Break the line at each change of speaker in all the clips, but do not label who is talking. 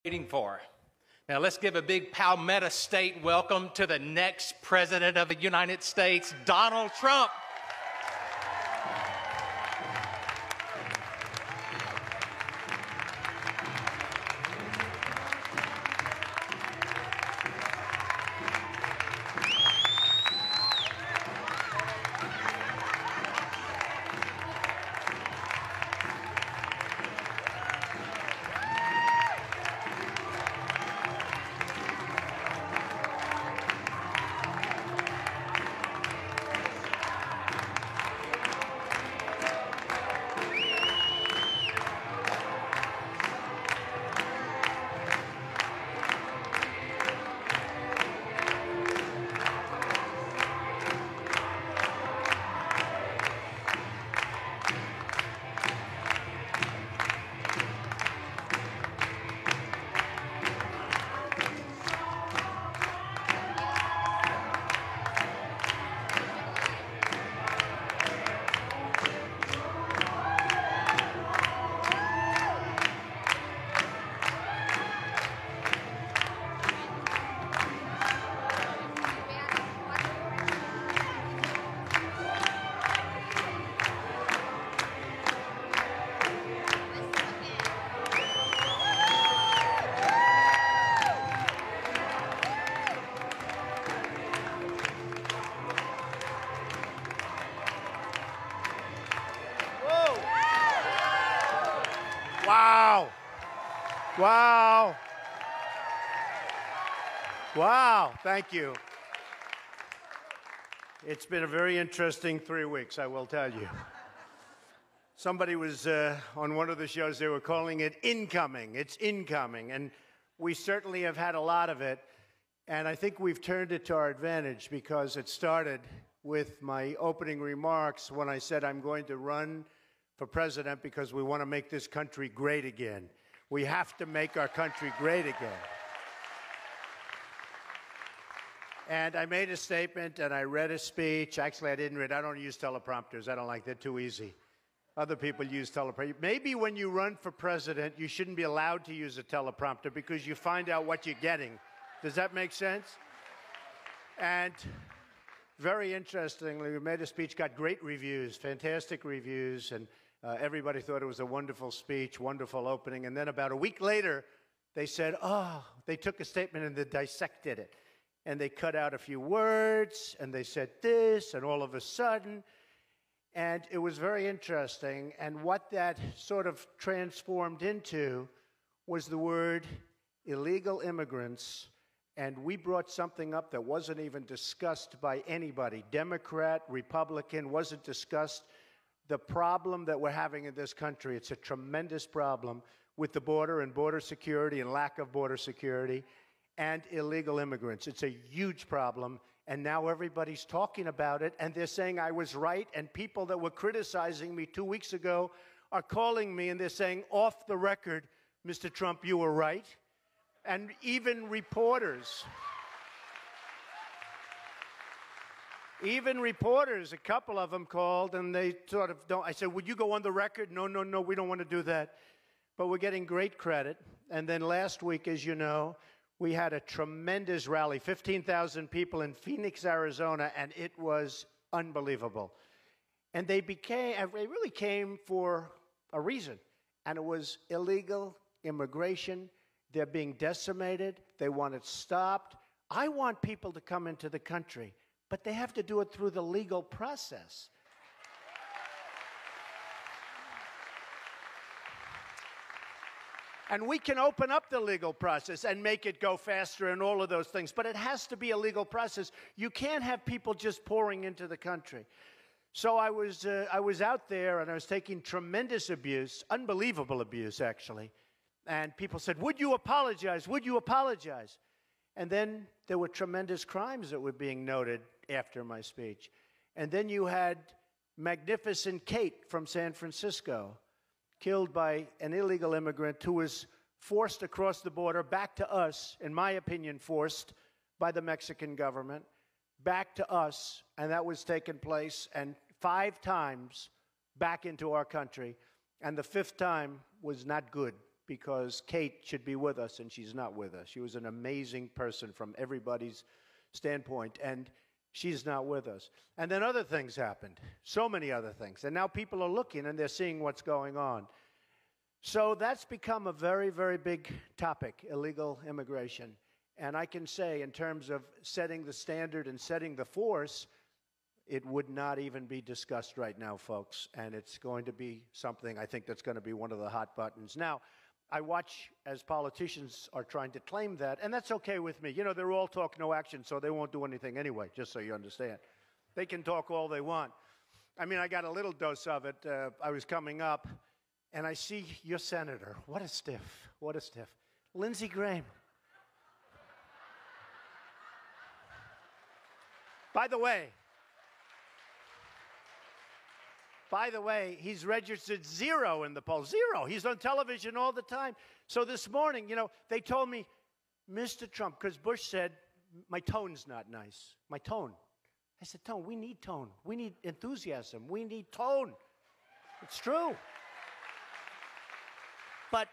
Waiting for. Now let's give a big Palmetto State welcome to the next President of the United States, Donald Trump.
Wow. Wow. Wow. Thank you. It's been a very interesting 3 weeks, I will tell you. Somebody was on one of the shows, they were calling it incoming. It's incoming. And we certainly have had a lot of it. And I think we've turned it to our advantage because it started with my opening remarks when I said I'm going to run for president because we want to make this country great again. We have to make our country great again. And I made a statement and I read a speech. Actually, I didn't read. I don't use teleprompters. I don't like that. Too easy. Other people use teleprompters. Maybe when you run for president, you shouldn't be allowed to use a teleprompter because you find out what you're getting. Does that make sense? And very interestingly, we made a speech, got great reviews, fantastic reviews, and everybody thought it was a wonderful speech, wonderful opening. And then about a week later, they said, oh, they took a statement and they dissected it. And they cut out a few words, and they said this, and all of a sudden, and it was very interesting. And what that sort of transformed into was the word illegal immigrants. And we brought something up that wasn't even discussed by anybody. Democrat, Republican, wasn't discussed. The problem that we're having in this country, it's a tremendous problem with the border and border security and lack of border security and illegal immigrants. It's a huge problem, and now everybody's talking about it, and they're saying I was right, and people that were criticizing me 2 weeks ago are calling me, and they're saying, off the record, Mr. Trump, you were right. And even reporters, a couple of them called, and they sort of don't. I said, would you go on the record? No, we don't want to do that. But we're getting great credit. And then last week, as you know, we had a tremendous rally, 15,000 people in Phoenix, Arizona, and it was unbelievable. And they really came for a reason, and it was illegal immigration. They're being decimated. They want it stopped. I want people to come into the country, but they have to do it through the legal process. And we can open up the legal process and make it go faster and all of those things, but it has to be a legal process. You can't have people just pouring into the country. So I was out there and I was taking tremendous abuse, unbelievable abuse actually, and people said, would you apologize? Would you apologize? And then there were tremendous crimes that were being noted after my speech. And then you had Magnificent Kate from San Francisco, killed by an illegal immigrant who was forced across the border back to us, in my opinion, forced by the Mexican government, back to us, and that was taking place, and 5 times back into our country. And the 5th time was not good because Kate should be with us, and she's not with us. She was an amazing person from everybody's standpoint, and she's not with us. And then other things happened, so many other things. And now people are looking, and they're seeing what's going on. So that's become a very, very big topic, illegal immigration. And I can say, in terms of setting the standard and setting the force, it would not even be discussed right now, folks. And it's going to be something, I think, that's going to be one of the hot buttons. Now, I watch as politicians are trying to claim that, and that's okay with me. You know, they're all talk, no action, so they won't do anything anyway, just so you understand. They can talk all they want. I mean, I got a little dose of it. I was coming up, and I see your senator. What a stiff. What a stiff. Lindsey Grahams. By the way, he's registered 0 in the polls. 0. He's on television all the time. So this morning, you know, they told me, Mr. Trump, because Bush said, my tone's not nice. My tone. I said, tone, we need tone. We need enthusiasm. We need tone. It's true. But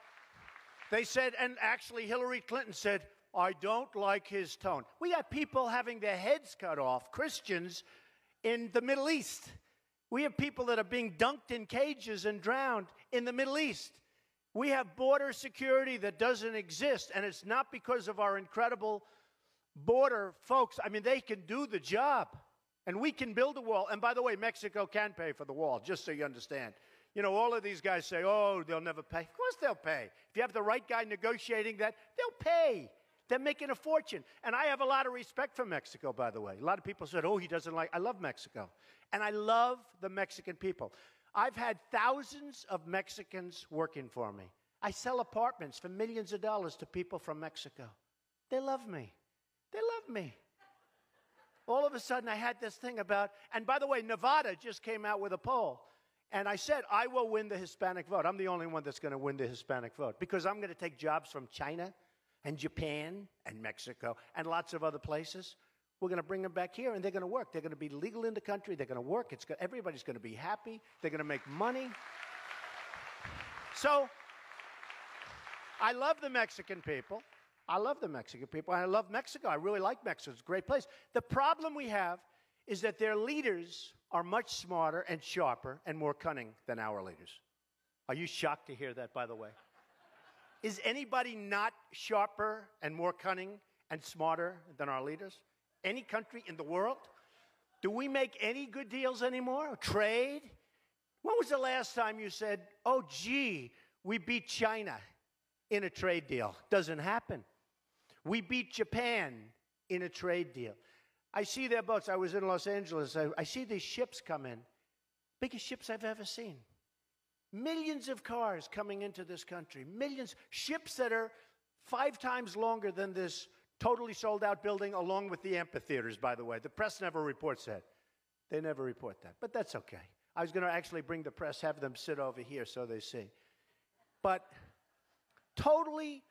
they said, and actually Hillary Clinton said, I don't like his tone. We got people having their heads cut off, Christians, in the Middle East. We have people that are being dunked in cages and drowned in the Middle East. We have border security that doesn't exist, and it's not because of our incredible border folks. I mean, they can do the job, and we can build a wall. And by the way, Mexico can pay for the wall, just so you understand. You know, all of these guys say, oh, they'll never pay. Of course they'll pay. If you have the right guy negotiating that, they'll pay. They're making a fortune. And I have a lot of respect for Mexico, by the way. A lot of people said, oh, he doesn't like, I love Mexico. And I love the Mexican people. I've had thousands of Mexicans working for me. I sell apartments for millions of dollars to people from Mexico. They love me. They love me. All of a sudden, I had this thing about, and by the way, Nevada just came out with a poll. And I said, I will win the Hispanic vote. I'm the only one that's going to win the Hispanic vote because I'm going to take jobs from China and Japan and Mexico and lots of other places. We're going to bring them back here, and they're going to work. They're going to be legal in the country. They're going to work. Everybody's going to be happy. They're going to make money. So I love the Mexican people. I love the Mexican people. I love Mexico. I really like Mexico. It's a great place. The problem we have is that their leaders are much smarter and sharper and more cunning than our leaders. Are you shocked to hear that, by the way? Is anybody not sharper and more cunning and smarter than our leaders? Any country in the world? Do we make any good deals anymore? Trade? When was the last time you said, oh, gee, we beat China in a trade deal? Doesn't happen. We beat Japan in a trade deal. I see their boats. I was in Los Angeles. I see these ships come in. Biggest ships I've ever seen. Millions of cars coming into this country. Millions. Ships that are 5 times longer than this totally sold out building, along with the amphitheaters, by the way. The press never reports that. They never report that. But that's okay. I was going to actually bring the press, have them sit over here so they see. But totally,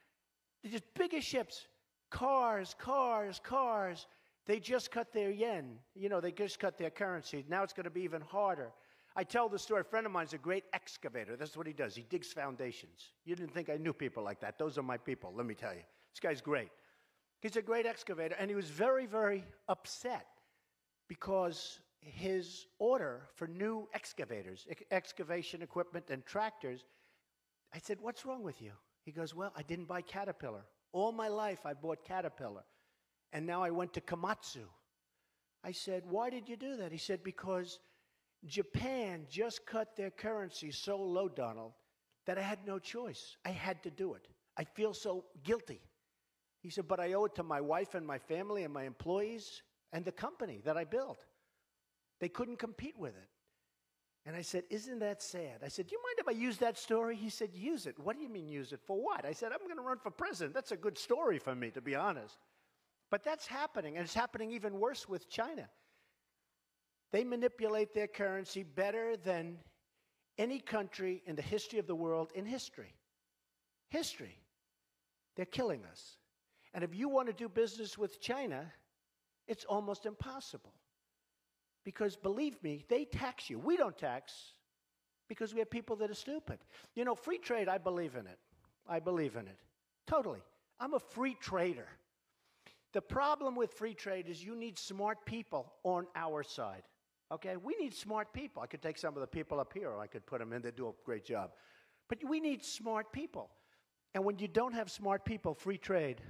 just biggest ships. Cars, cars, cars. They just cut their yen. You know, they just cut their currency. Now it's going to be even harder. I tell the story. A friend of mine's a great excavator. That's what he does. He digs foundations. You didn't think I knew people like that. Those are my people, let me tell you. This guy's great. He's a great excavator, and he was very, very upset because his order for new excavators, excavation equipment and tractors, I said, what's wrong with you? He goes, well, I didn't buy Caterpillar. All my life I bought Caterpillar, and now I went to Komatsu. I said, why did you do that? He said, because Japan just cut their currency so low, Donald, that I had no choice. I had to do it. I feel so guilty. He said, but I owe it to my wife and my family and my employees and the company that I built. They couldn't compete with it. And I said, isn't that sad? I said, do you mind if I use that story? He said, use it. What do you mean use it? For what? I said, I'm going to run for president. That's a good story for me, to be honest. But that's happening, and it's happening even worse with China. They manipulate their currency better than any country in the history of the world in history. History. They're killing us. And if you want to do business with China, it's almost impossible. Because believe me, they tax you. We don't tax because we have people that are stupid. You know, free trade, I believe in it. I believe in it. Totally. I'm a free trader. The problem with free trade is you need smart people on our side. Okay? We need smart people. I could take some of the people up here, or I could put them in. They do a great job. But we need smart people. And when you don't have smart people, free trade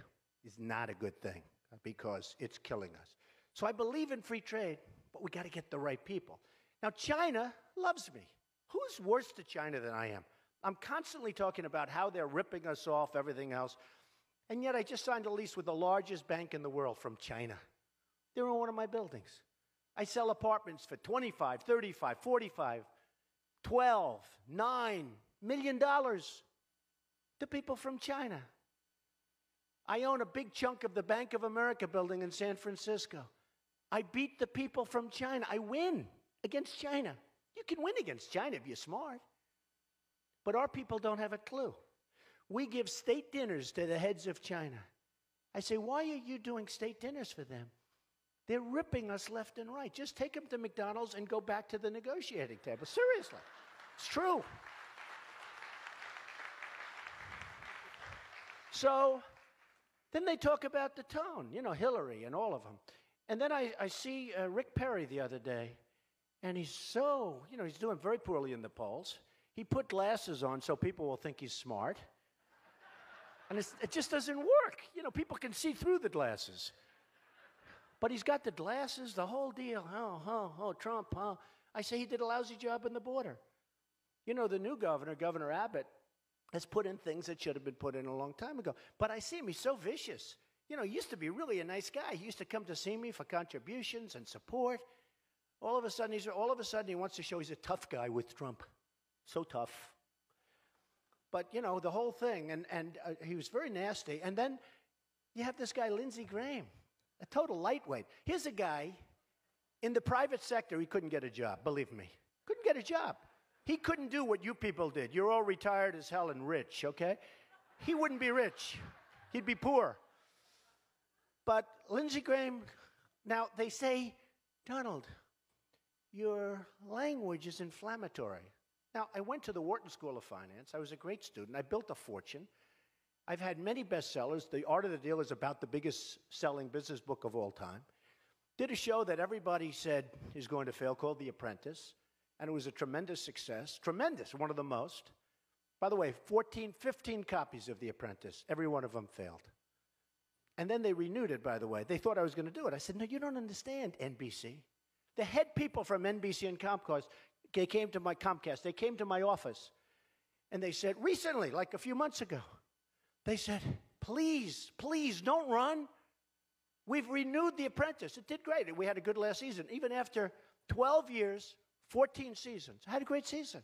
is not a good thing because it's killing us. So I believe in free trade, but we got to get the right people. Now, China loves me. Who's worse to China than I am? I'm constantly talking about how they're ripping us off, everything else. And yet I just signed a lease with the largest bank in the world from China. They're in one of my buildings. I sell apartments for $25, $35, $45, $12, $9 million to people from China. I own a big chunk of the Bank of America building in San Francisco. I beat the people from China. I win against China. You can win against China if you're smart. But our people don't have a clue. We give state dinners to the heads of China. I say, why are you doing state dinners for them? They're ripping us left and right. Just take them to McDonald's and go back to the negotiating table. Seriously. It's true. So then they talk about the tone, you know, Hillary and all of them. And then I see Rick Perry the other day, and he's so, you know, he's doing very poorly in the polls. He put glasses on so people will think he's smart. And it just doesn't work. You know, people can see through the glasses. But he's got the glasses, the whole deal. Oh, Trump, huh? I say he did a lousy job on the border. You know, the new governor, Governor Abbott, has put in things that should have been put in a long time ago. But I see him, he's so vicious. You know, he used to be really a nice guy. He used to come to see me for contributions and support. All of a sudden, he wants to show he's a tough guy with Trump. So tough. But, you know, the whole thing, and he was very nasty. And then you have this guy, Lindsey Grahams, a total lightweight. Here's a guy in the private sector, he couldn't get a job, believe me. Couldn't get a job. He couldn't do what you people did. You're all retired as hell and rich, okay? He wouldn't be rich. He'd be poor. But Lindsey Grahams, now they say, Donald, your language is inflammatory. Now, I went to the Wharton School of Finance. I was a great student. I built a fortune. I've had many bestsellers. The Art of the Deal is about the biggest selling business book of all time. Did a show that everybody said is going to fail called The Apprentice. And it was a tremendous success. Tremendous, one of the most. By the way, 15 copies of The Apprentice. Every one of them failed. And then they renewed it, by the way. They thought I was going to do it. I said, no, you don't understand, NBC. The head people from NBC and Comcast, they came to my office. And they said, recently, like a few months ago, they said, please, don't run. We've renewed The Apprentice. It did great. We had a good last season. Even after 12 years, 14 seasons. I had a great season.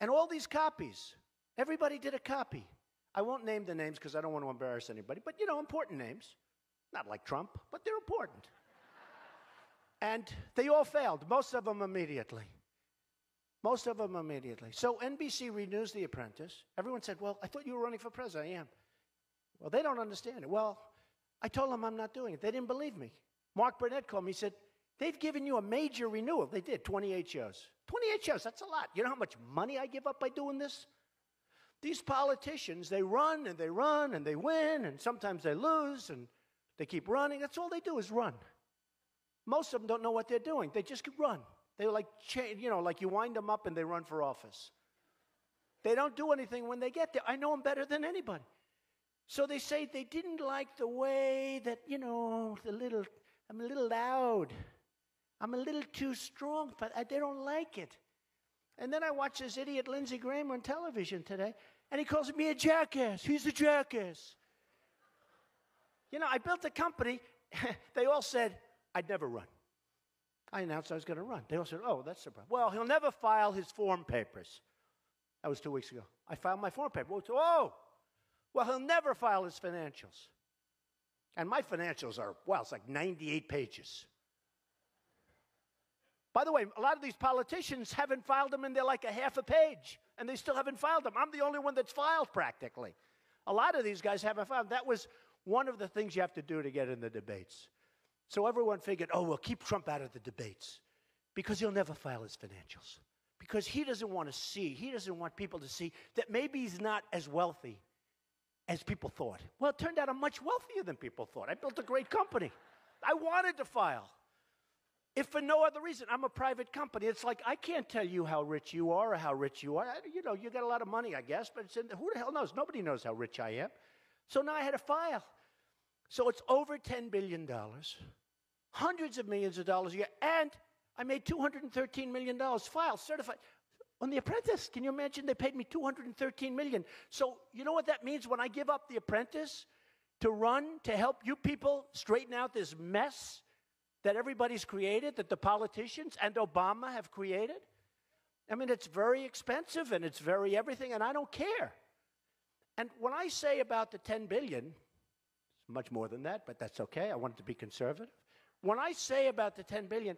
And all these copies, everybody did a copy. I won't name the names because I don't want to embarrass anybody, but, you know, important names. Not like Trump, but they're important. And they all failed, most of them immediately. So NBC renews The Apprentice. Everyone said, well, I thought you were running for president. I am. Well, they don't understand it. Well, I told them I'm not doing it. They didn't believe me. Mark Burnett called me. He said, they've given you a major renewal. They did, 28 shows. 28 shows, that's a lot. You know how much money I give up by doing this? These politicians, they run and they win, and sometimes they lose, and they keep running. That's all they do is run. Most of them don't know what they're doing. They just run. They're like, you know, like you wind them up and they run for office. They don't do anything when they get there. I know them better than anybody. So they say they didn't like the way that, you know, I'm a little loud. I'm a little too strong, but they don't like it. And then I watch this idiot Lindsey Grahams on television today, and he calls me a jackass. He's a jackass. You know, I built a company. They all said I'd never run. I announced I was going to run. They all said, oh, that's the problem. Well, he'll never file his form papers. That was 2 weeks ago. I filed my form paper. Oh, well, he'll never file his financials. And my financials are, well, it's like 98 pages. By the way, a lot of these politicians haven't filed them, and they're like a half a page, and they still haven't filed them. I'm the only one that's filed practically. A lot of these guys haven't filed. That was one of the things you have to do to get in the debates. So everyone figured, oh, we'll keep Trump out of the debates because he'll never file his financials.
because he doesn't want people to see that maybe he's not as wealthy as people thought. Well, it turned out I'm much wealthier than people thought. I built a great company. I wanted to file. If for no other reason, I'm a private company. It's like, I can't tell you how rich you are or how rich you are. You know, you got a lot of money, I guess, but who the hell knows? Nobody knows how rich I am. So now I had to file. So it's over $10 billion, hundreds of millions of dollars a year, and I made $213 million, filed, certified. On The Apprentice, can you imagine? They paid me $213 million. So you know what that means when I give up The Apprentice to run, to help you people straighten out this mess that everybody's created, that the politicians and Obama have created? I mean, it's very expensive and it's very everything, and I don't care. And when I say about the $10 billion, it's much more than that, but that's okay. I wanted to be conservative. When I say about the $10 billion,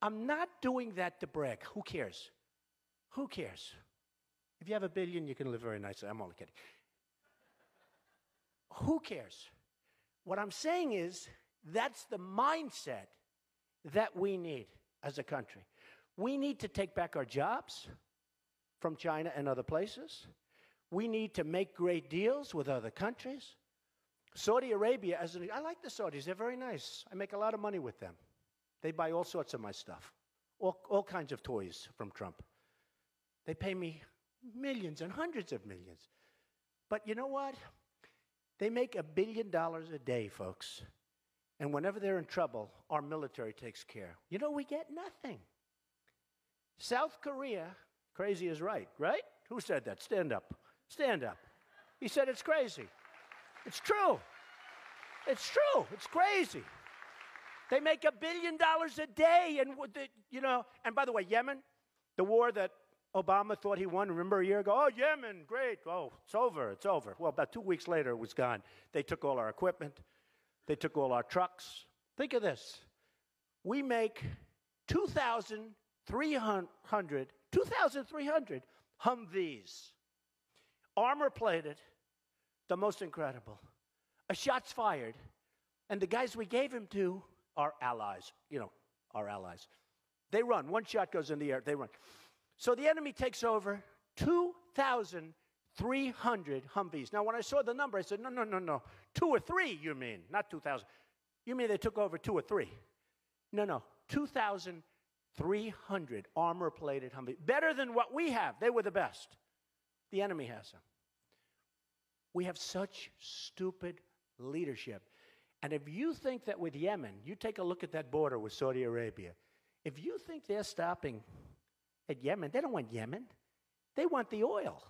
I'm not doing that to brag. Who cares? Who cares? If you have $1 billion, you can live very nicely. I'm only kidding. Who cares? What I'm saying is that's the mindset that we need as a country. We need to take back our jobs from China and other places. We need to make great deals with other countries. Saudi Arabia, I like the Saudis. They're very nice. I make a lot of money with them. They buy all sorts of my stuff, all kinds of toys from Trump. They pay me millions and hundreds of millions. But you know what? They make $1 billion a day, folks. And whenever they're in trouble, our military takes care. You know, we get nothing. South Korea, crazy is right? Who said that? Stand up. Stand up. He said it's crazy. It's true. It's true. It's crazy. They make $1 billion a day. And, you know, and by the way, Yemen, the war that Obama thought he won, remember a year ago? Oh, Yemen, great. Oh, it's over. It's over. Well, about 2 weeks later, it was gone. They took all our equipment. They took all our trucks. Think of this. We make 2,300 Humvees, armor-plated, the most incredible. A shot's fired, and the guys we gave him to are allies. You know, our allies. They run. One shot goes in the air. They run. So the enemy takes over 2,300 Humvees. Now, when I saw the number, I said, no. 2 or 3, you mean, not 2,000. You mean they took over 2 or 3? No. 2,300 armor-plated Humvees. Better than what we have. They were the best. The enemy has them. We have such stupid leadership. And if you think that with Yemen, you take a look at that border with Saudi Arabia, if you think they're stopping at Yemen, they don't want Yemen. They want the oil.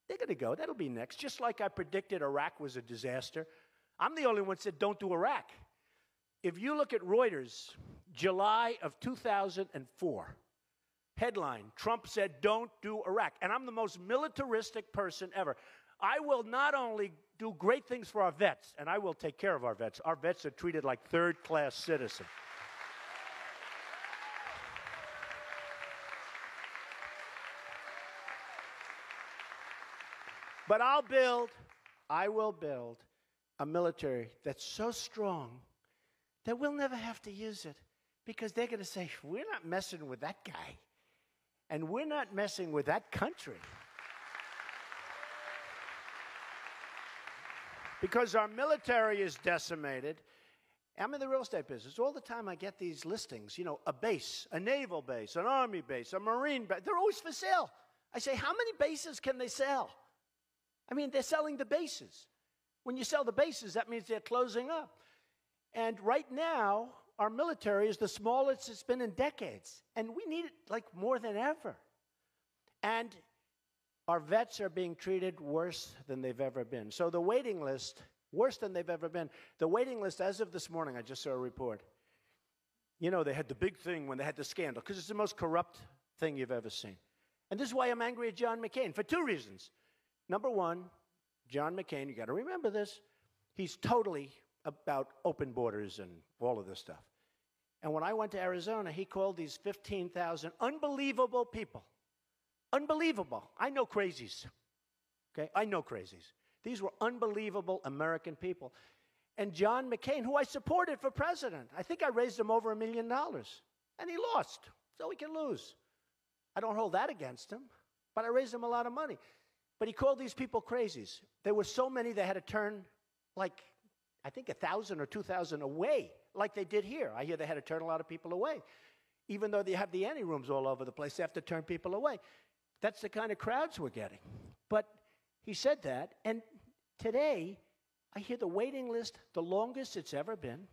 They're going to go. That'll be next. Just like I predicted Iraq was a disaster. I'm the only one that said don't do Iraq. If you look at Reuters, July of 2004, headline, Trump said don't do Iraq. And I'm the most militaristic person ever. I will not only do great things for our vets, and I will take care of our vets. Our vets are treated like third-class citizens. But I will build a military that's so strong that we'll never have to use it because they're going to say, we're not messing with that guy, and we're not messing with that country. Because our military is decimated. I'm in the real estate business. All the time I get these listings, you know, a base, a naval base, an army base, a marine base. They're always for sale. I say, how many bases can they sell? I mean, they're selling the bases. When you sell the bases, that means they're closing up. And right now, our military is the smallest it's been in decades. And we need it like more than ever. And our vets are being treated worse than they've ever been. So the waiting list, worse than they've ever been. The waiting list, as of this morning, I just saw a report. You know, they had the big thing when they had the scandal, because it's the most corrupt thing you've ever seen. And this is why I'm angry at John McCain, for 2 reasons. Number one, John McCain, you got to remember this, he's totally about open borders and all of this stuff. And when I went to Arizona, he called these 15,000 unbelievable people. Unbelievable. I know crazies. Okay? I know crazies. These were unbelievable American people. And John McCain, who I supported for president, I think I raised him over $1 million. And he lost. So he can lose. I don't hold that against him, but I raised him a lot of money. But he called these people crazies. There were so many they had to turn, like, I think 1,000 or 2,000 away, like they did here. I hear they had to turn a lot of people away. Even though they have the ante rooms all over the place, they have to turn people away. That's the kind of crowds we're getting. But he said that, and today, I hear the waiting list, the longest it's ever been.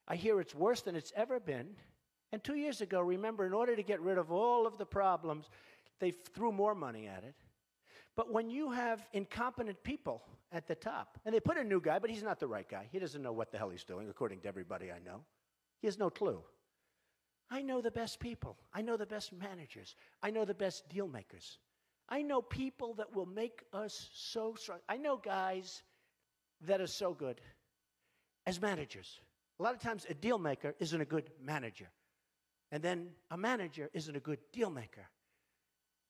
I hear it's worse than it's ever been. And 2 years ago, remember, in order to get rid of all of the problems, they threw more money at it. But when you have incompetent people at the top, and they put a new guy, but he's not the right guy. He doesn't know what the hell he's doing, according to everybody I know. He has no clue. I know the best people. I know the best managers. I know the best deal makers. I know people that will make us so strong. I know guys that are so good as managers. A lot of times a deal maker isn't a good manager. And then a manager isn't a good deal maker.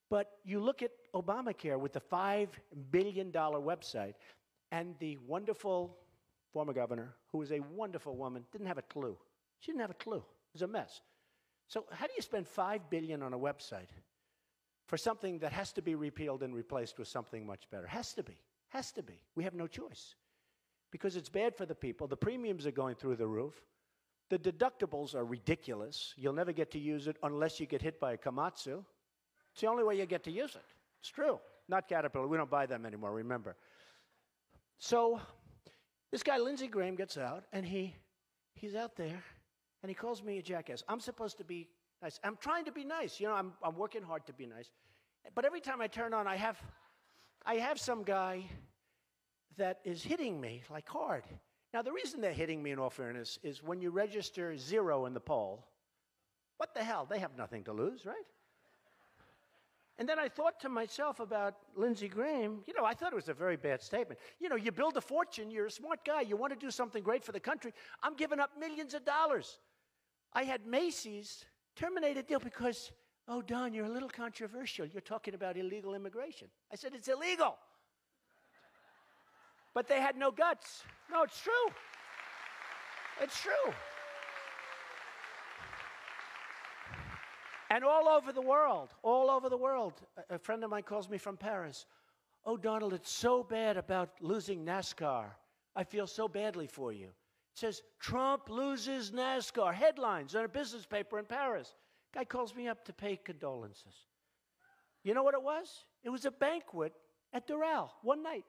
But you look at Obamacare with the $5 billion website, and the wonderful former governor, who was a wonderful woman, didn't have a clue. She didn't have a clue. It was a mess. So how do you spend $5 billion on a website for something that has to be repealed and replaced with something much better? Has to be. Has to be. We have no choice. Because it's bad for the people. The premiums are going through the roof. The deductibles are ridiculous. You'll never get to use it unless you get hit by a Komatsu. It's the only way you get to use it. It's true. Not Caterpillar. We don't buy them anymore, remember. So this guy, Lindsey Graham, gets out, and he's out there, and he calls me a jackass. I'm supposed to be nice. I'm trying to be nice. You know, I'm working hard to be nice. But every time I turn on, I have some guy that is hitting me, like, hard. Now, the reason they're hitting me, in all fairness, is when you register 0 in the poll, what the hell? They have nothing to lose, right? And then I thought to myself about Lindsey Graham, you know, I thought it was a very bad statement. You know, you build a fortune, you're a smart guy, you want to do something great for the country. I'm giving up millions of dollars. I had Macy's terminate a deal because, oh, Don, you're a little controversial. You're talking about illegal immigration. I said, it's illegal. But they had no guts. No, it's true. It's true. And all over the world, a friend of mine calls me from Paris. Oh, Donald, it's so bad about losing NASCAR. I feel so badly for you. It says, Trump loses NASCAR. Headlines on a business paper in Paris. Guy calls me up to pay condolences. You know what it was? It was a banquet at Doral, one night.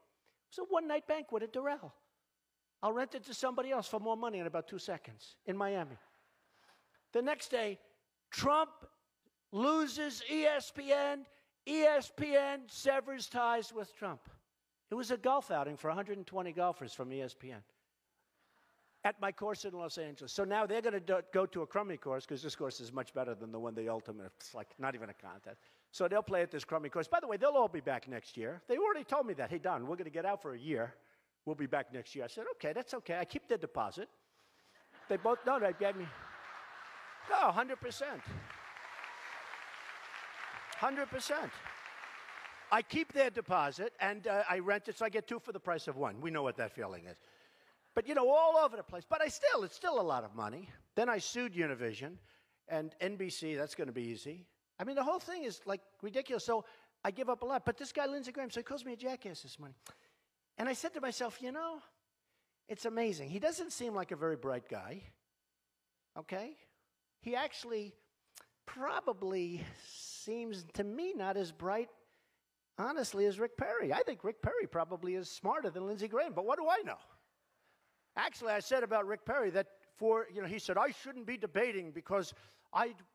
It was a one-night banquet at Doral. I'll rent it to somebody else for more money in about 2 seconds in Miami. The next day, Trump loses ESPN. ESPN severs ties with Trump. It was a golf outing for 120 golfers from ESPN at my course in Los Angeles. So now they're going to go to a crummy course because this course is much better than the one they ultimate. It's like not even a contest. So they'll play at this crummy course. By the way, they'll all be back next year. They already told me that. Hey, Don, we're going to get out for a year. We'll be back next year. I said, okay, that's okay. I keep their deposit. They both, no, they gave me, no, 100%. 100%. I keep their deposit, and I rent it, so I get 2 for the price of 1. We know what that feeling is. But, you know, all over the place. But it's still a lot of money. Then I sued Univision and NBC. That's going to be easy. I mean, the whole thing is, like, ridiculous. So I give up a lot. But this guy, Lindsey Graham, so he calls me a jackass this morning. And I said to myself, you know, it's amazing. He doesn't seem like a very bright guy, okay? He actually probably seems to me not as bright, honestly, as Rick Perry. I think Rick Perry probably is smarter than Lindsey Graham, but what do I know? Actually, I said about Rick Perry that he said, I shouldn't be debating because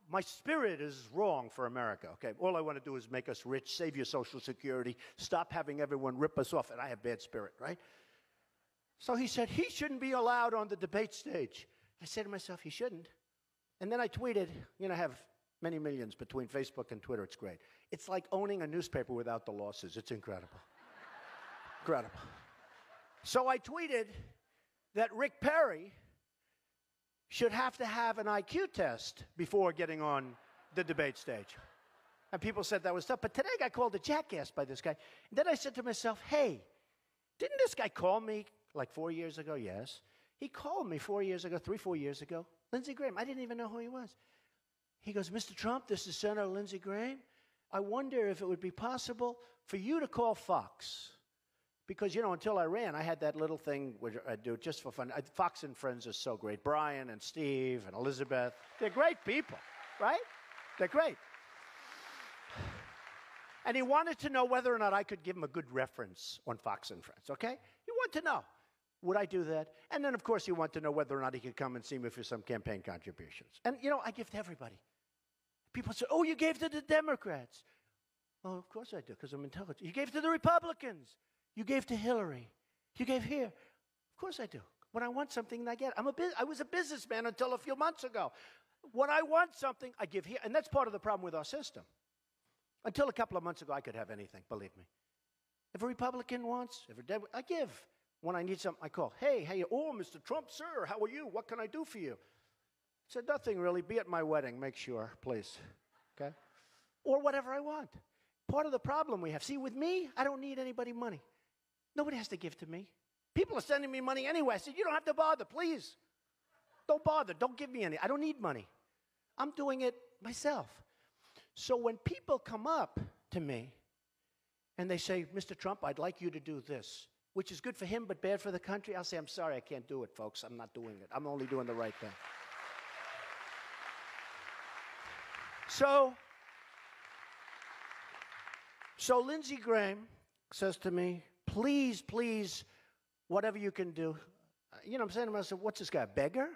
my spirit is wrong for America. Okay, all I want to do is make us rich, save your Social Security, stop having everyone rip us off, and I have bad spirit, right? So he said he shouldn't be allowed on the debate stage. I said to myself, he shouldn't. And then I tweeted, I have many millions between Facebook and Twitter. It's great. It's like owning a newspaper without the losses. It's incredible. Incredible. So I tweeted that Rick Perry should have to have an IQ test before getting on the debate stage. And people said that was tough. But today I got called a jackass by this guy. And then I said to myself, hey, didn't this guy call me like 4 years ago? Yes. He called me 4 years ago, 3, 4 years ago. Lindsey Graham, I didn't even know who he was. He goes, Mr. Trump, this is Senator Lindsey Graham. I wonder if it would be possible for you to call Fox. Because, until I ran, I had that little thing which I do just for fun. Fox and Friends are so great. Brian and Steve and Elizabeth. They're great people, right? They're great. And he wanted to know whether or not I could give him a good reference on Fox and Friends, okay? He wanted to know, would I do that? And then, of course, he wanted to know whether or not he could come and see me for some campaign contributions. And, I give to everybody. People say, oh, you gave to the Democrats. Oh, of course I do, because I'm intelligent. You gave to the Republicans. You gave to Hillary. You gave here. Of course I do. When I want something, I get it. I was a businessman until a few months ago. When I want something, I give here. And that's part of the problem with our system. Until a couple of months ago, I could have anything, believe me. If a Republican wants, I give. When I need something, I call. Hey, oh, Mr. Trump, sir, how are you? What can I do for you? I said, nothing really. Be at my wedding, make sure, please. Okay? Or whatever I want. Part of the problem we have. See, with me, I don't need anybody money. Nobody has to give to me. People are sending me money anyway. I said, you don't have to bother, please. Don't bother. Don't give me any. I don't need money. I'm doing it myself. So when people come up to me and they say, Mr. Trump, I'd like you to do this, which is good for him but bad for the country, I'll say, I'm sorry, I can't do it, folks. I'm not doing it. I'm only doing the right thing. So Lindsey Graham says to me, please, whatever you can do. I'm saying to myself, what's this guy, a beggar?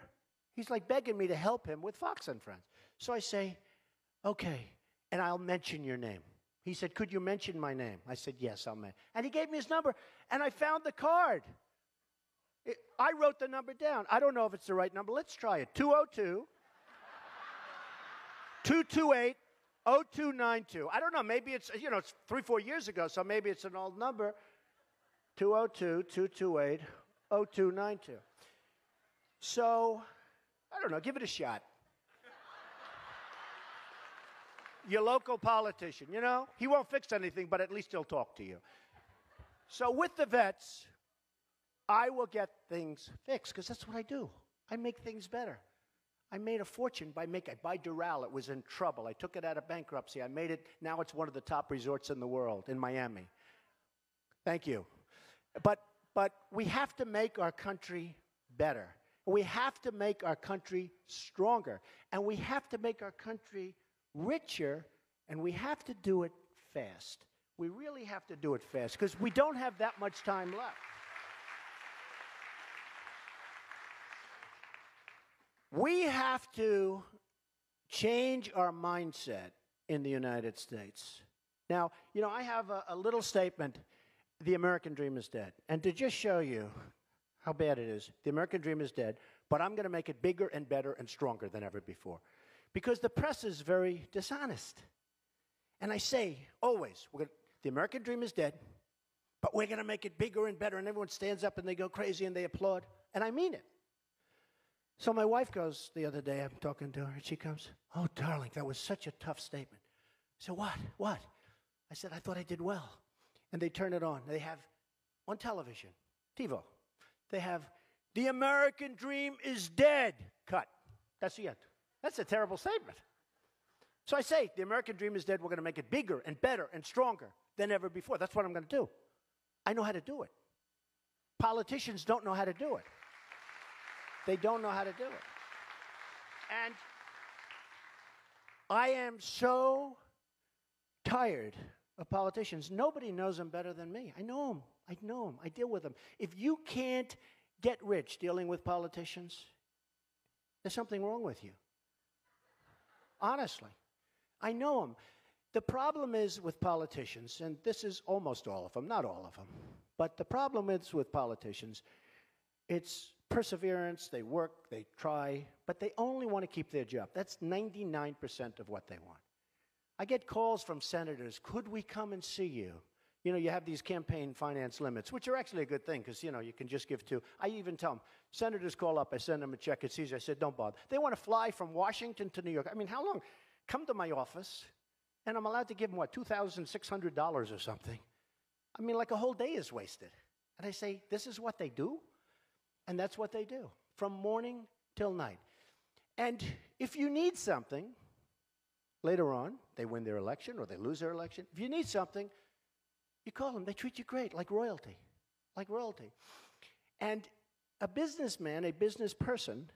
He's like begging me to help him with Fox and Friends. So I say, okay, and I'll mention your name. He said, could you mention my name? I said, yes, I'll mention. And he gave me his number, and I found the card. I wrote the number down. I don't know if it's the right number. Let's try it. 202-228-0292. I don't know. Maybe it's, it's 3-4 years ago, so maybe it's an old number. 202-228-0292. So, I don't know. Give it a shot. Your local politician, he won't fix anything, but at least he'll talk to you. So with the vets, I will get things fixed, because that's what I do. I make things better. I made a fortune by I Doral. It was in trouble. I took it out of bankruptcy. I made it. Now it's one of the top resorts in the world, in Miami. Thank you. But we have to make our country better. We have to make our country stronger. And we have to make our country richer, and we have to do it fast. We really have to do it fast, because we don't have that much time left. We have to change our mindset in the United States. Now, I have a little statement, the American dream is dead. And to just show you how bad it is, the American dream is dead, but I'm going to make it bigger and better and stronger than ever before. Because the press is very dishonest. And I say, always, the American dream is dead, but we're going to make it bigger and better. And everyone stands up and they go crazy and they applaud. And I mean it. So my wife goes the other day, I'm talking to her, and she comes, oh, darling, that was such a tough statement. I said, what? I said, I thought I did well. And they turn it on. They have, on television, TiVo, they have, the American dream is dead. Cut. That's the end. That's a terrible statement. So I say, the American dream is dead. We're going to make it bigger and better and stronger than ever before. That's what I'm going to do. I know how to do it. Politicians don't know how to do it. They don't know how to do it. And I am so tired of politicians. Nobody knows them better than me. I know them. I deal with them. If you can't get rich dealing with politicians, there's something wrong with you. Honestly. I know them. The problem is with politicians, and this is almost all of them, not all of them, but the problem is with politicians, it's perseverance, they work, they try, but they only want to keep their job. That's 99% of what they want. I get calls from senators, could we come and see you? You have these campaign finance limits, which are actually a good thing because, you can just give to. I even tell them, senators call up, I send them a check, it's easy. I said, don't bother. They want to fly from Washington to New York. I mean, how long? Come to my office, and I'm allowed to give them, $2,600 or something. I mean, like a whole day is wasted. And I say, this is what they do? And that's what they do, from morning till night. And if you need something, later on, they win their election or they lose their election. If you need something, you call them. They treat you great, like royalty, like royalty. And a businessman, a business person,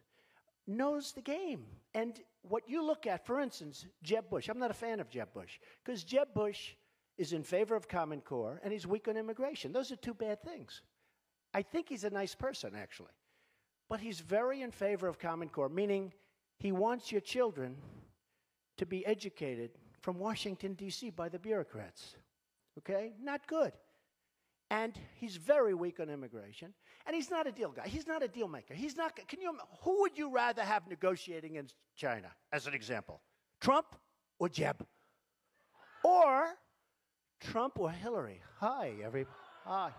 knows the game. And what you look at, for instance, Jeb Bush. I'm not a fan of Jeb Bush because Jeb Bush is in favor of Common Core and he's weak on immigration. Those are two bad things. I think he's a nice person, actually. But he's very in favor of Common Core, meaning he wants your children to be educated from Washington, D.C. by the bureaucrats. Okay? Not good. And he's very weak on immigration. And he's not a deal guy. He's not a deal maker. He's not, who would you rather have negotiating in China, as an example? Trump or Jeb? Or Trump or Hillary? Hi, everybody. Hi.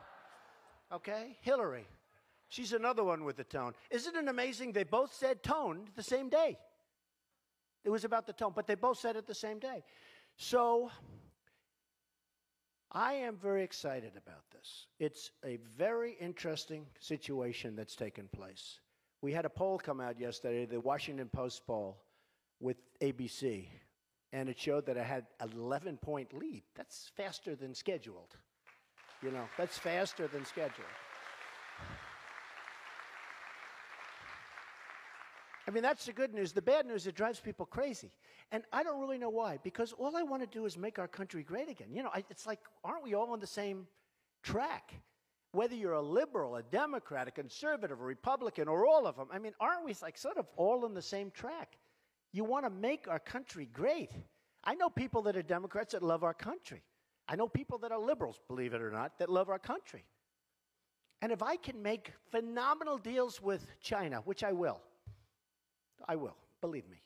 Okay? Hillary. She's another one with the tone. Isn't it amazing they both said tone the same day? It was about the tone, but they both said it the same day. So I am very excited about this. It's a very interesting situation that's taken place. We had a poll come out yesterday, the Washington Post poll with ABC, and it showed that I had an 11-point lead. That's faster than scheduled. You know, that's faster than scheduled. I mean, that's the good news. The bad news, it drives people crazy. And I don't really know why, because all I want to do is make our country great again. You know, it's like, aren't we all on the same track? Whether you're a liberal, a Democrat, a conservative, a Republican, or all of them, I mean, aren't we like sort of all on the same track? You want to make our country great. I know people that are Democrats that love our country. I know people that are liberals, believe it or not, that love our country. And if I can make phenomenal deals with China, which I will, believe me.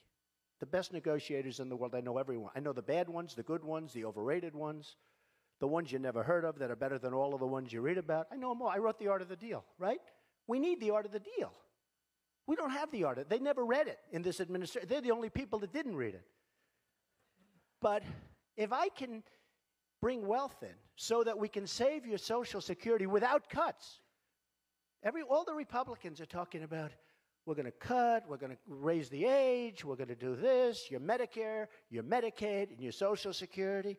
The best negotiators in the world, I know everyone. I know the bad ones, the good ones, the overrated ones, the ones you never heard of that are better than all of the ones you read about. I know them all. I wrote The Art of the Deal, right? We need the art of the deal. We don't have the art of it. They never read it in this administration. They're the only people that didn't read it. But if I can bring wealth in so that we can save your Social Security without cuts, all the Republicans are talking about, we're going to cut, we're going to raise the age, we're going to do this, your Medicare, your Medicaid, and your Social Security.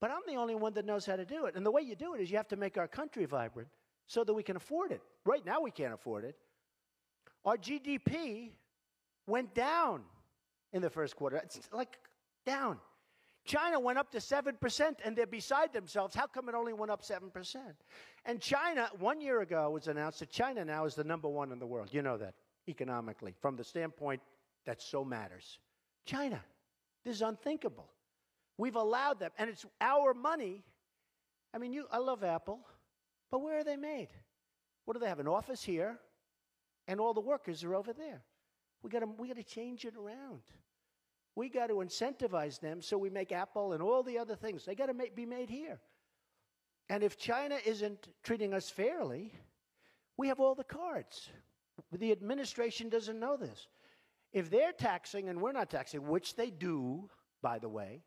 But I'm the only one that knows how to do it. And the way you do it is you have to make our country vibrant so that we can afford it. Right now we can't afford it. Our GDP went down in the first quarter. It's like down. China went up to 7%, and they're beside themselves. How come it only went up 7%? And China, 1 year ago, was announced that China now is the #1 in the world. You know that. Economically, from the standpoint that so matters. China, this is unthinkable. We've allowed them, and it's our money. I mean, I love Apple, but where are they made? What do they have, an office here, and all the workers are over there? We got to change it around. We got to incentivize them so we make Apple and all the other things. They got to be made here. And if China isn't treating us fairly, we have all the cards. The administration doesn't know this. If they're taxing and we're not taxing, which they do, by the way,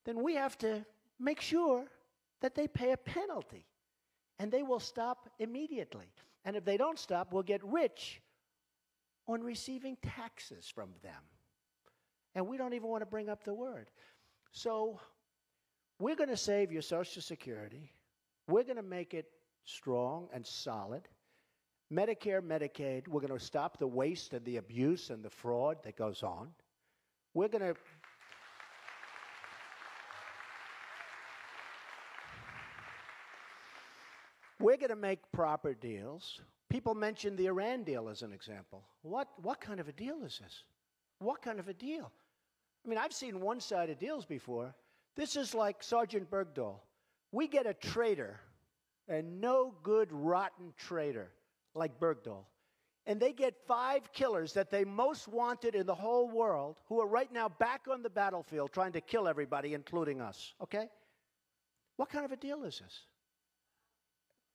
then we have to make sure that they pay a penalty. And they will stop immediately. And if they don't stop, we'll get rich on receiving taxes from them. And we don't even want to bring up the word. So we're going to save your Social Security. We're going to make it strong and solid. Medicare, Medicaid, we're going to stop the waste and the abuse and the fraud that goes on. We're going to make proper deals. People mention the Iran deal as an example. What kind of a deal is this? What kind of a deal? I mean, I've seen one-sided deals before. This is like Sergeant Bergdahl. We get a traitor, a no-good, rotten traitor, like Bergdahl. And they get 5 killers that they most wanted in the whole world who are right now back on the battlefield trying to kill everybody, including us, okay? What kind of a deal is this?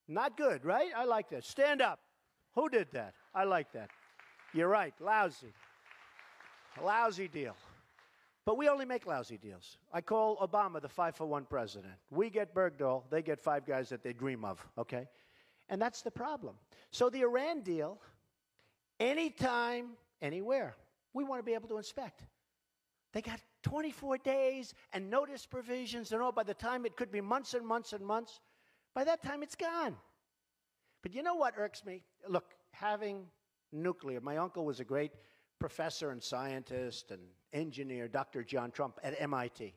Not good, right? I like that. Stand up. Who did that? I like that. You're right. Lousy. A lousy deal. But we only make lousy deals. I call Obama the 5-for-1 president. We get Bergdahl, they get 5 guys that they dream of, okay? And that's the problem. So the Iran deal, anytime, anywhere, we want to be able to inspect. They got 24 days and notice provisions and all. By the time it could be months and months and months, by that time it's gone. But you know what irks me? Look, having nuclear, my uncle was a great professor and scientist and engineer, Dr. John Trump at MIT.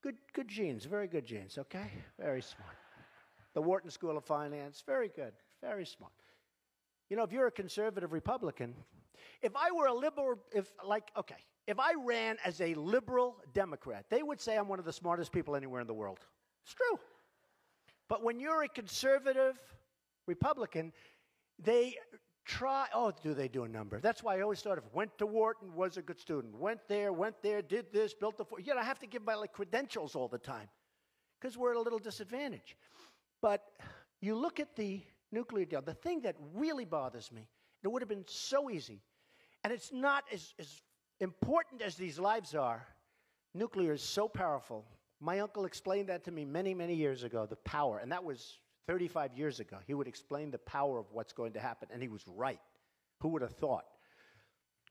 Good genes, very good genes, okay? Very smart. The Wharton School of Finance, very good, very smart. You know, if you're a conservative Republican, if I were a liberal, if I ran as a liberal Democrat, they would say I'm one of the smartest people anywhere in the world. It's true. But when you're a conservative Republican, they try, do they do a number? That's why I always thought went to Wharton, was a good student. Went there, did this, built a, I have to give my credentials all the time because we're at a little disadvantage. But you look at the nuclear deal, the thing that really bothers me, it would have been so easy, and it's not as important as these lives are. Nuclear is so powerful. My uncle explained that to me many, many years ago, the power, and that was 35 years ago. He would explain the power of what's going to happen, and he was right. Who would have thought?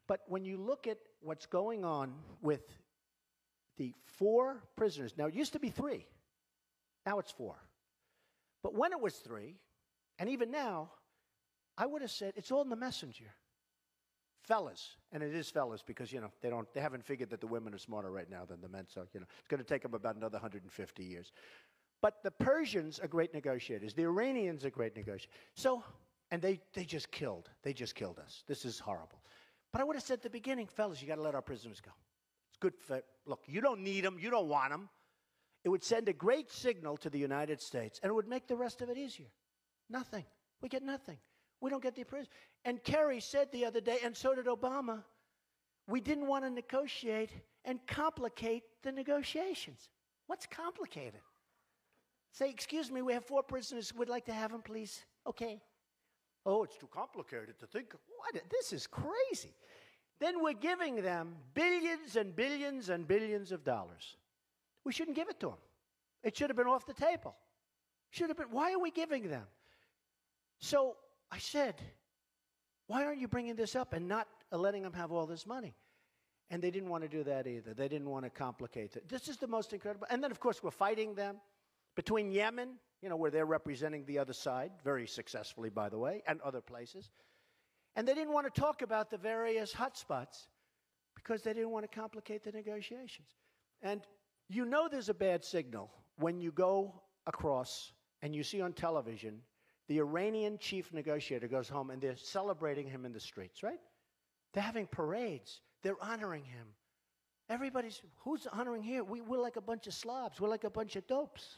But when you look at what's going on with the 4 prisoners, now it used to be 3. Now it's 4. But when it was 3, and even now, I would have said it's all in the messenger. Fellas, and it is fellas because, they haven't figured that the women are smarter right now than the men, so, it's going to take them about another 150 years. But the Persians are great negotiators. The Iranians are great negotiators. So, and they just killed. They just killed us. This is horrible. But I would have said at the beginning, fellas, you got to let our prisoners go. It's good for, look, you don't need them. You don't want them. It would send a great signal to the United States, and it would make the rest of it easier. Nothing. We get nothing. We don't get the prisoners. And Kerry said the other day, and so did Obama, we didn't want to negotiate and complicate the negotiations. What's complicated? Say, excuse me, we have 4 prisoners. We'd like to have them, please. Okay. Oh, it's too complicated to think. What? This is crazy. Then we're giving them billions and billions and billions of dollars. We shouldn't give it to them. It should have been off the table. Should have been. Why are we giving them? So I said, why aren't you bringing this up and not letting them have all this money? And they didn't want to do that either. They didn't want to complicate it. This is the most incredible. And then, of course, we're fighting them. Between Yemen, where they're representing the other side, very successfully, by the way, and other places. And they didn't want to talk about the various hotspots because they didn't want to complicate the negotiations. And there's a bad signal when you go across and you see on television the Iranian chief negotiator goes home and they're celebrating him in the streets, right? They're having parades. They're honoring him. Who's honoring here? We're like a bunch of slobs. We're like a bunch of dopes.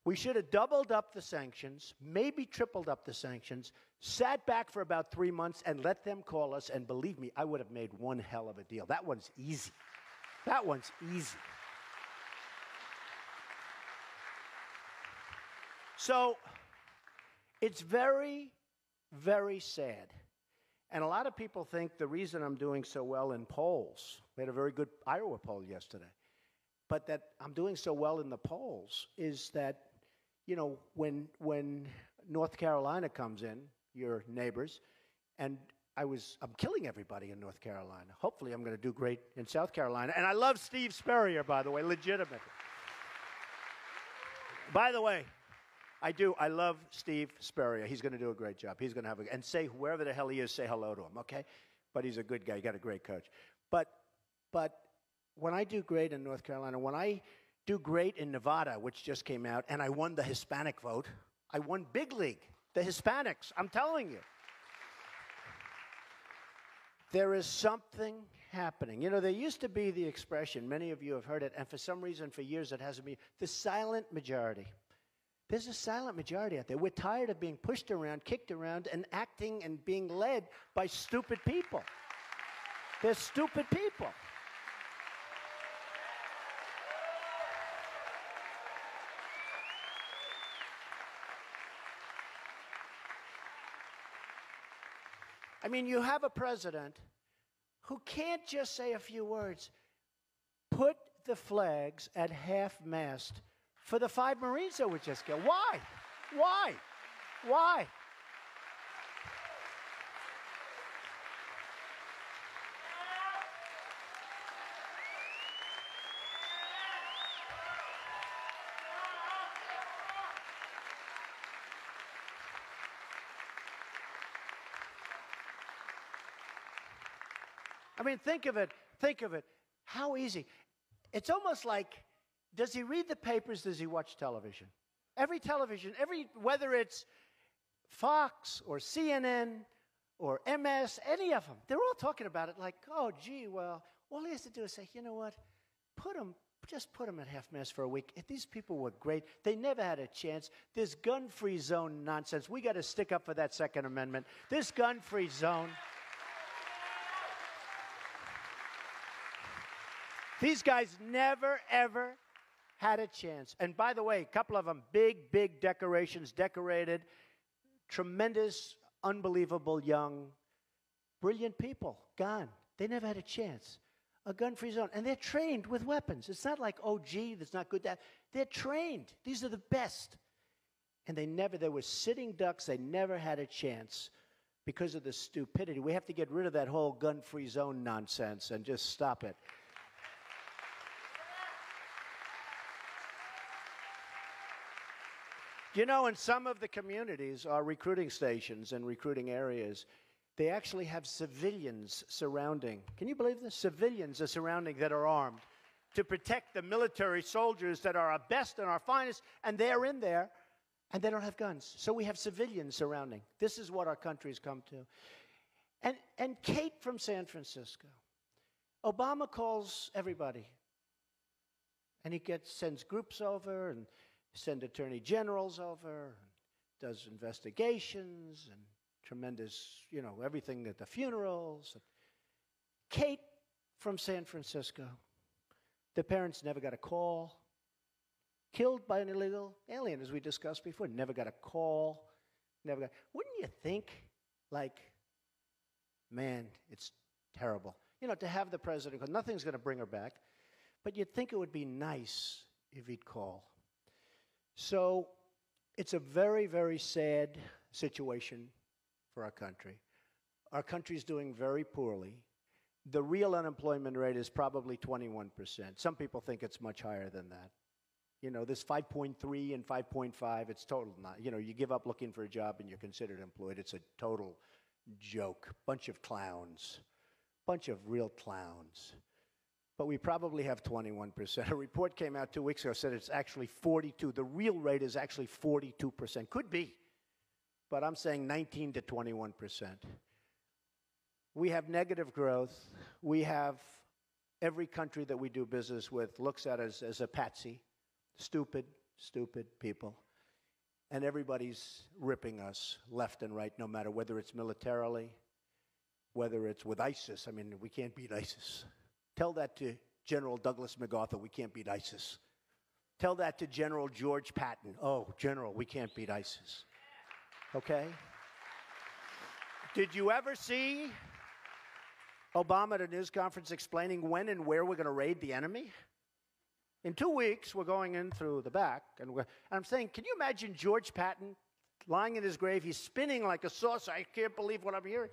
We should have doubled up the sanctions, maybe tripled up the sanctions, sat back for about 3 months and let them call us. And believe me, I would have made one hell of a deal. That one's easy. That one's easy. So it's very, very sad. And a lot of people think the reason I'm doing so well in polls, we had a very good Iowa poll yesterday, but that I'm doing so well in the polls is that, when North Carolina comes in, your neighbors, and I'm killing everybody in North Carolina. Hopefully I'm going to do great in South Carolina. And I love Steve Spurrier, by the way, legitimately. By the way, I love Steve Spurrier. He's going to do a great job. He's going to and say, wherever the hell he is, say hello to him, okay? But he's a good guy. He got a great coach. But when I do great in North Carolina, when I do great in Nevada, which just came out, and I won the Hispanic vote, I won big league, the Hispanics, I'm telling you. There is something happening. There used to be the expression, many of you have heard it, and for some reason for years it hasn't been, the silent majority. There's a silent majority out there. We're tired of being pushed around, kicked around, and acting and being led by stupid people. They're stupid people. I mean, you have a president who can't just say a few words. Put the flags at half-mast for the 5 Marines that were just killed. Why? Why? Why? I mean, think of it. Think of it. How easy. It's almost like, does he read the papers? Does he watch television? Every television, whether it's Fox or CNN or MS, any of them, they're all talking about it like, oh, gee, well, all he has to do is say, you know what, just put them at half-mast for a week. If these people were great. They never had a chance. This gun-free zone nonsense, we got to stick up for that Second Amendment. This gun-free zone. These guys never, ever had a chance. And by the way, a couple of them, big, big decorations, decorated, tremendous, unbelievable, young, brilliant people, gone. They never had a chance. A gun-free zone. And they're trained with weapons. It's not like, oh, gee, that's not good. They're trained. These are the best. And they were sitting ducks. They never had a chance because of the stupidity. We have to get rid of that whole gun-free zone nonsense and just stop it. You know, in some of the communities, our recruiting stations and recruiting areas, they actually have civilians surrounding. Can you believe this? Civilians are surrounding that are armed to protect the military soldiers that are our best and our finest, and they're in there, and they don't have guns. So we have civilians surrounding. This is what our country's come to. And Kate from San Francisco, Obama calls everybody, and he sends groups over and send attorney generals over, and does investigations and tremendous, everything at the funerals. Kate from San Francisco, the parents never got a call. Killed by an illegal alien, as we discussed before, never got a call. Wouldn't you think, man, it's terrible. To have the president, because nothing's going to bring her back, but you'd think it would be nice if he'd call. So it's a very, very sad situation for our country. Our country's doing very poorly. The real unemployment rate is probably 21%. Some people think it's much higher than that. This 5.3 and 5.5, it's total not. You give up looking for a job and you're considered employed. It's a total joke. Bunch of clowns. Bunch of real clowns. But we probably have 21%. A report came out 2 weeks ago, said it's actually 42. The real rate is actually 42%. Could be, but I'm saying 19 to 21%. We have negative growth. We have every country that we do business with looks at us as a patsy. Stupid, stupid people. And everybody's ripping us left and right, no matter whether it's militarily, whether it's with ISIS. I mean, we can't beat ISIS. Tell that to General Douglas MacArthur, we can't beat ISIS. Tell that to General George Patton. Oh, General, we can't beat ISIS. Okay? Did you ever see Obama at a news conference explaining when and where we're going to raid the enemy? In 2 weeks, we're going in through the back. And I'm saying, can you imagine George Patton lying in his grave? He's spinning like a saucer. I can't believe what I'm hearing.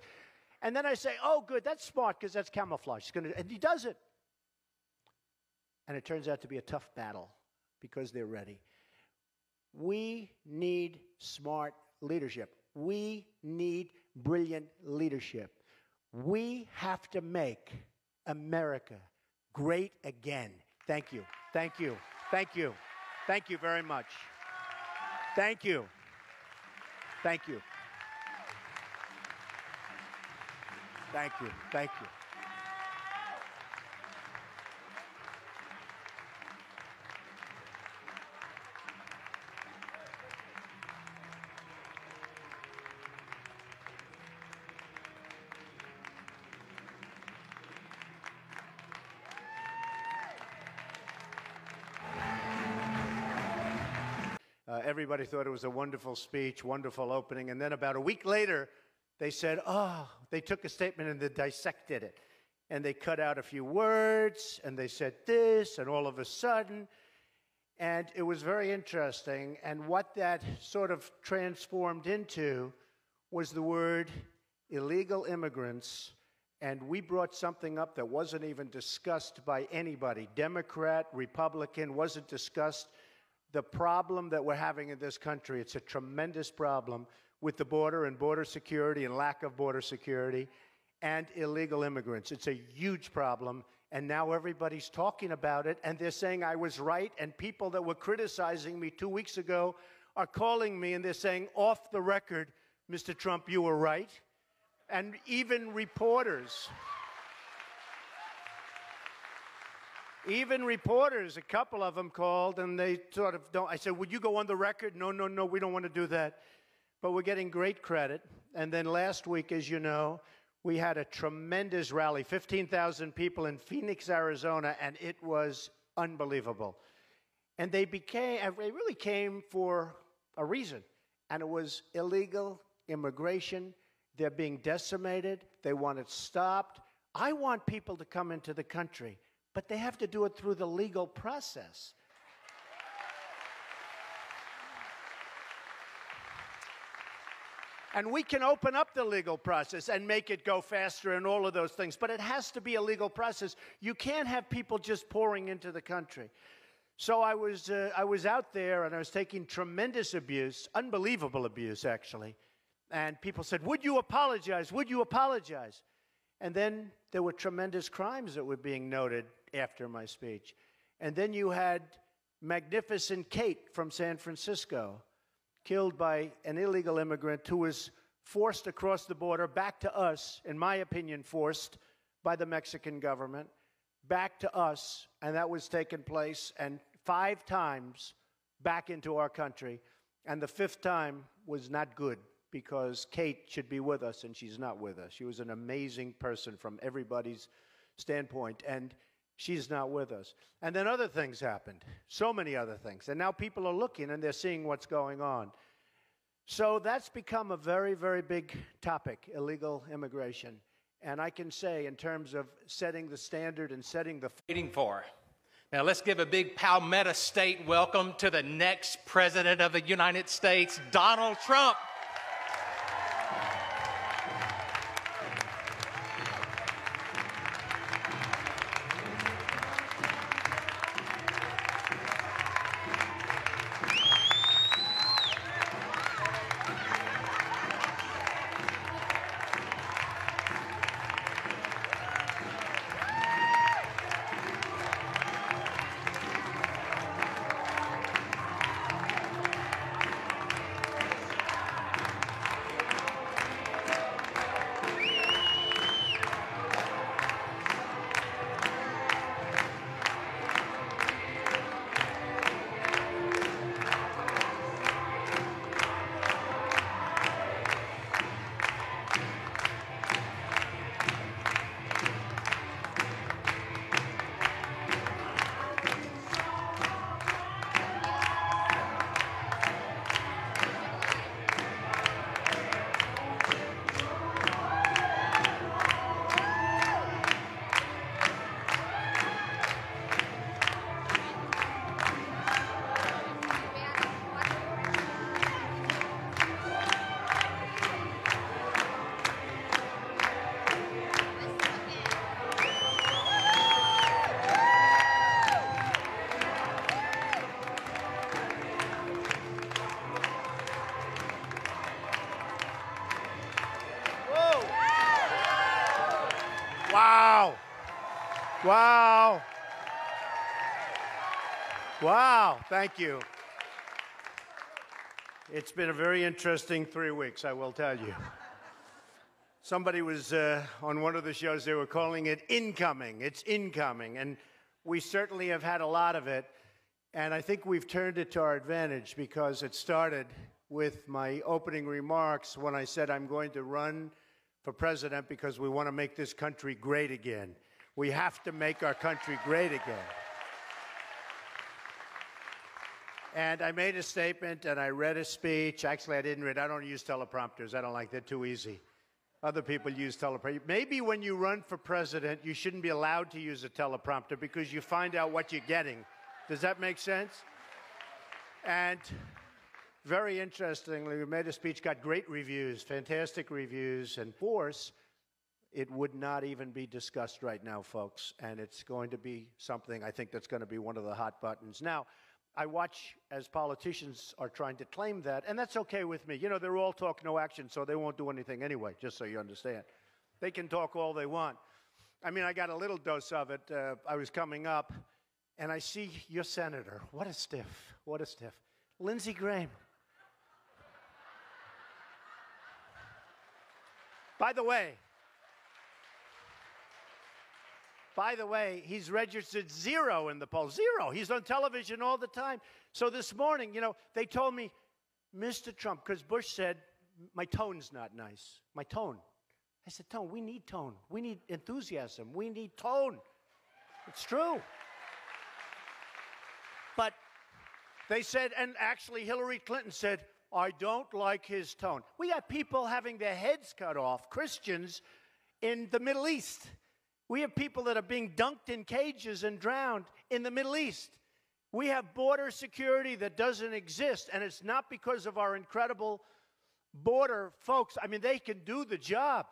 And then I say, oh, good, that's smart because that's camouflage. And he does it. And it turns out to be a tough battle because they're ready. We need smart leadership. We need brilliant leadership. We have to make America great again. Thank you. Thank you. Thank you. Thank you very much. Thank you. Thank you. Thank you. Thank you. Everybody thought it was a wonderful speech, wonderful opening, and then about a week later, they said, they took a statement and they dissected it. And they cut out a few words, and they said this, and all of a sudden, and it was very interesting. And what that sort of transformed into was the word illegal immigrants, and we brought something up that wasn't even discussed by anybody. Democrat, Republican, wasn't discussed. The problem that we're having in this country, it's a tremendous problem with the border and border security and lack of border security.
and illegal immigrants. It's a huge problem, and now everybody's talking about it, and they're saying I was right, and people that were criticizing me 2 weeks ago are calling me, and they're saying, off the record, Mr. Trump, you were right. And even reporters, a couple of them called, and they sort of don't. I said, would you go on the record? No, we don't want to do that. But we're getting great credit. And then last week, as you know, we had a tremendous rally, 15,000 people in Phoenix, Arizona, and it was unbelievable. And they really came for a reason, and it was illegal immigration. They're being decimated. They want it stopped. I want people to come into the country, but they have to do it through the legal process. And we can open up the legal process and make it go faster and all of those things, but it has to be a legal process. You can't have people just pouring into the country. So I was out there, and I was taking tremendous abuse, unbelievable abuse, actually. And people said, would you apologize? Would you apologize? And then there were tremendous crimes that were being noted after my speech. And then you had Magnificent Kate from San Francisco, killed by an illegal immigrant who was forced across the border back to us, in my opinion, forced by the Mexican government, back to us, and that was taking place, and 5 times back into our country. And the 5th time was not good, because Kate should be with us, and she's not with us. She was an amazing person from everybody's standpoint, and she's not with us. And then other things happened, so many other things. And now people are looking, and they're seeing what's going on. So that's become a very, very big topic, illegal immigration. And I can say, in terms of setting the standard and setting the...
Waiting for. Now let's give a big Palmetto State welcome to the next President of the United States, Donald Trump.
Wow. Wow. Wow. Thank you. It's been a very interesting 3 weeks, I will tell you. Somebody was on one of the shows, they were calling it incoming. It's incoming. And we certainly have had a lot of it. And I think we've turned it to our advantage, because it started with my opening remarks when I said I'm going to run for president because we want to make this country great again. We have to make our country great again. And I made a statement, and I read a speech. Actually, I didn't read. I don't use teleprompters. I don't like that. Too easy. Other people use teleprompters. Maybe when you run for president, you shouldn't be allowed to use a teleprompter, because you find out what you're getting. Does that make sense? And very interestingly, we made a speech, got great reviews, fantastic reviews, and force. It would not even be discussed right now, folks, and it's going to be something I think that's going to be one of the hot buttons. Now, I watch as politicians are trying to claim that, and that's okay with me. You know, they're all talk, no action, so they won't do anything anyway, just so you understand. They can talk all they want. I mean, I got a little dose of it. I was coming up, and I see your senator. What a stiff. What a stiff. Lindsey Grahams. By the way, he's registered 0 in the polls. 0. He's on television all the time. So this morning, they told me, Mr. Trump, because Bush said, my tone's not nice. My tone. I said, tone, we need tone. We need enthusiasm. We need tone. It's true. But they said, and actually Hillary Clinton said, I don't like his tone. We got people having their heads cut off, Christians, in the Middle East. We have people that are being dunked in cages and drowned in the Middle East. We have border security that doesn't exist, and it's not because of our incredible border folks. I mean, they can do the job,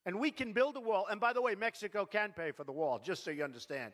and we can build a wall. And by the way, Mexico can pay for the wall, just so you understand.